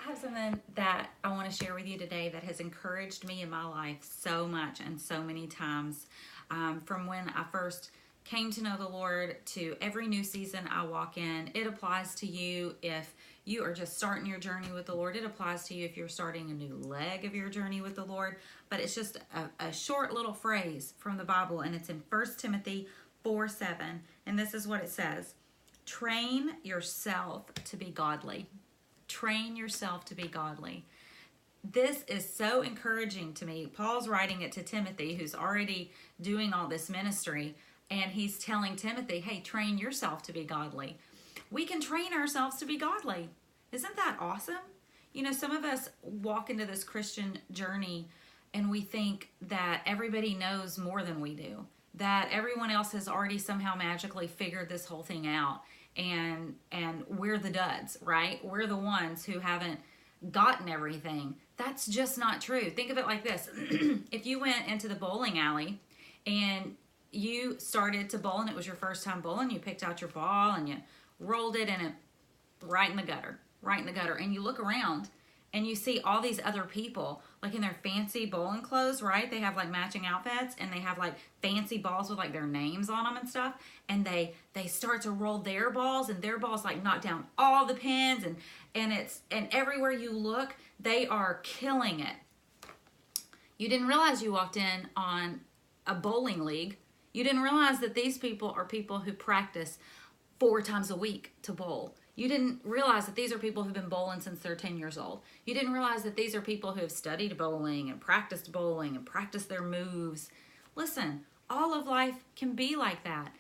have something that I want to share with you today that has encouraged me in my life so much and so many times. From when I first came to know the Lord to every new season I walk in, it applies to you if you are just starting your journey with the Lord. It applies to you if you're starting a new leg of your journey with the Lord. But it's just a short little phrase from the Bible, and it's in 1 Timothy 4:7. And this is what it says: train yourself to be godly. Train yourself to be godly. This is so encouraging to me. Paul's writing it to Timothy, who's already doing all this ministry, and he's telling Timothy, hey, train yourself to be godly. We can train ourselves to be godly. Isn't that awesome? You know, some of us walk into this Christian journey and we think that everybody knows more than we do, that everyone else has already somehow magically figured this whole thing out, and we're the duds, right? We're the ones who haven't gotten everything. That's just not true. Think of it like this. If you went into the bowling alley and you started to bowl and it was your first time bowling, you picked out your ball and you rolled it and it right in the gutter, and you look around and you see all these other people like in their fancy bowling clothes, right? They have like matching outfits and they have like fancy balls with like their names on them and stuff, and they start to roll their balls, and their balls like knock down all the pins, and everywhere you look they are killing it. You didn't realize you walked in on a bowling league. You didn't realize that these people are people who practice 4 times a week to bowl. You didn't realize that these are people who've been bowling since they're 10 years old. You didn't realize that these are people who have studied bowling and practiced their moves. Listen, all of life can be like that.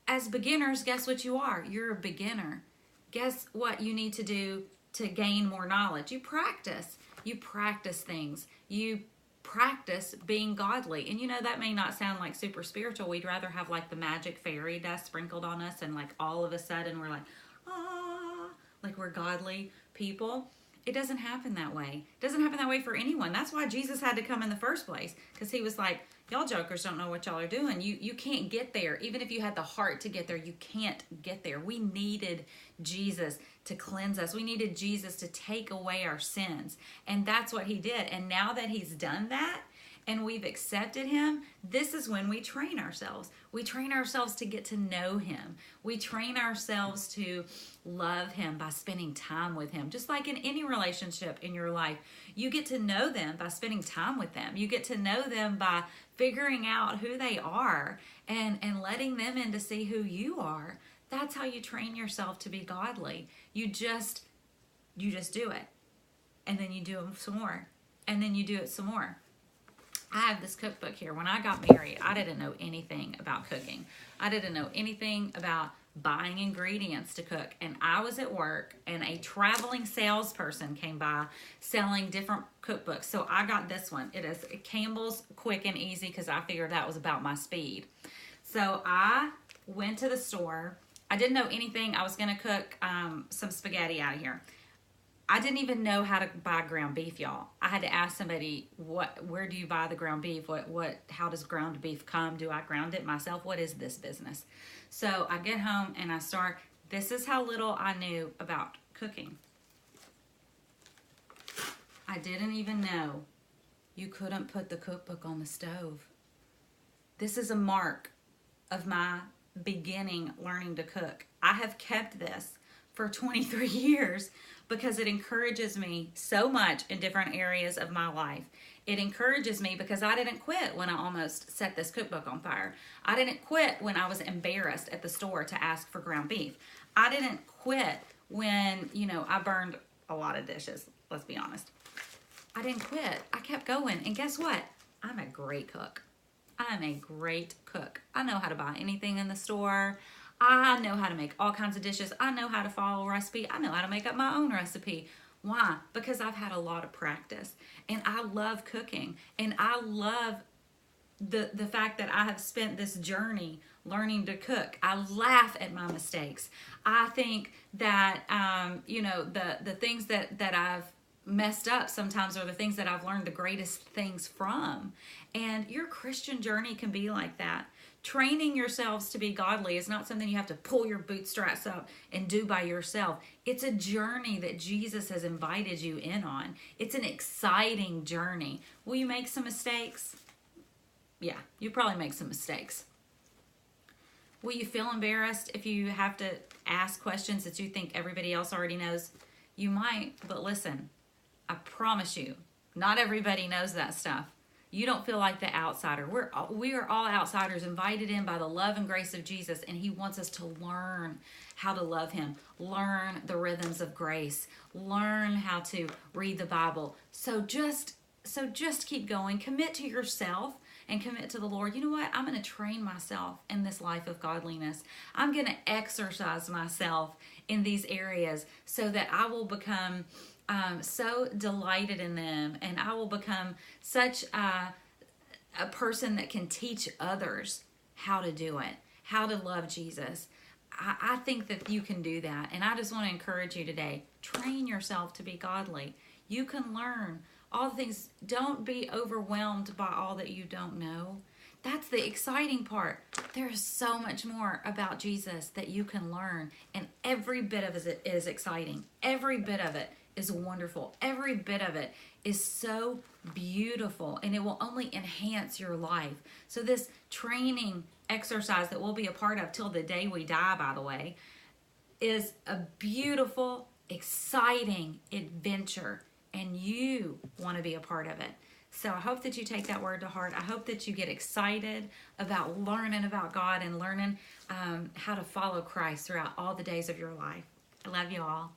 As beginners, guess what you are? You're a beginner. Guess what you need to do to gain more knowledge? You practice. You practice things. You practice being godly. And you know, that may not sound like super spiritual. We'd rather have like the magic fairy dust sprinkled on us and like all of a sudden we're like, like we're godly people. It doesn't happen that way. It doesn't happen that way for anyone. That's why Jesus had to come in the first place, because he was like, y'all jokers don't know what y'all are doing. You can't get there. Even if you had the heart to get there, you can't get there. We needed Jesus to cleanse us. We needed Jesus to take away our sins. And that's what he did. And now that he's done that and we've accepted him, this is when we train ourselves. We train ourselves to get to know him. We train ourselves to love him by spending time with him. Just like in any relationship in your life, you get to know them by spending time with them. You get to know them by figuring out who they are and letting them in to see who you are. That's how you train yourself to be godly. You just do it. And then you do it some more. And then you do it some more. I have this cookbook here. When I got married, I didn't know anything about cooking. I didn't know anything about buying ingredients to cook. And I was at work and a traveling salesperson came by selling different cookbooks. So I got this one. It is Campbell's Quick and Easy, because I figured that was about my speed. So I went to the store. I didn't know anything. I was going to cook some spaghetti out of here. I didn't even know how to buy ground beef, y'all. I had to ask somebody, where do you buy the ground beef? How does ground beef come? Do I ground it myself? What is this business? So I get home and I start. This is how little I knew about cooking. I didn't even know you couldn't put the cookbook on the stove. This is a mark of my beginning learning to cook. I have kept this for 23 years because it encourages me so much in different areas of my life. It encourages me because I didn't quit when I almost set this cookbook on fire. I didn't quit when I was embarrassed at the store to ask for ground beef. I didn't quit when, I burned a lot of dishes, let's be honest. I didn't quit. I kept going. And guess what? I'm a great cook. I'm a great cook. I know how to buy anything in the store. I know how to make all kinds of dishes. I know how to follow a recipe. I know how to make up my own recipe. Why? Because I've had a lot of practice. And I love cooking. And I love the fact that I have spent this journey learning to cook. I laugh at my mistakes. I think that, the things that I've messed up sometimes are the things that I've learned the greatest things from. And your Christian journey can be like that. Training yourselves to be godly is not something you have to pull your bootstraps up and do by yourself. It's a journey that Jesus has invited you in on. It's an exciting journey. Will you make some mistakes? Yeah, you probably make some mistakes. Will you feel embarrassed if you have to ask questions that you think everybody else already knows? You might, but listen, I promise you, not everybody knows that stuff. You don't feel like the outsider. We are all outsiders invited in by the love and grace of Jesus, and he wants us to learn how to love him, learn the rhythms of grace, learn how to read the Bible. So just keep going. Commit to yourself and commit to the Lord. You know what? I'm going to train myself in this life of godliness. I'm going to exercise myself in these areas so that I will become so delighted in them, and I will become such a person that can teach others how to do it, how to love Jesus. I think that you can do that, and I just want to encourage you today. Train yourself to be godly. You can learn all the things. Don't be overwhelmed by all that you don't know. That's the exciting part. There's so much more about Jesus that you can learn, and every bit of it is exciting. Every bit of it is wonderful. Every bit of it is so beautiful, and it will only enhance your life. So this training exercise that we'll be a part of till the day we die, by the way, is a beautiful, exciting adventure, and you want to be a part of it. So I hope that you take that word to heart. I hope that you get excited about learning about God and learning how to follow Christ throughout all the days of your life. I love you all.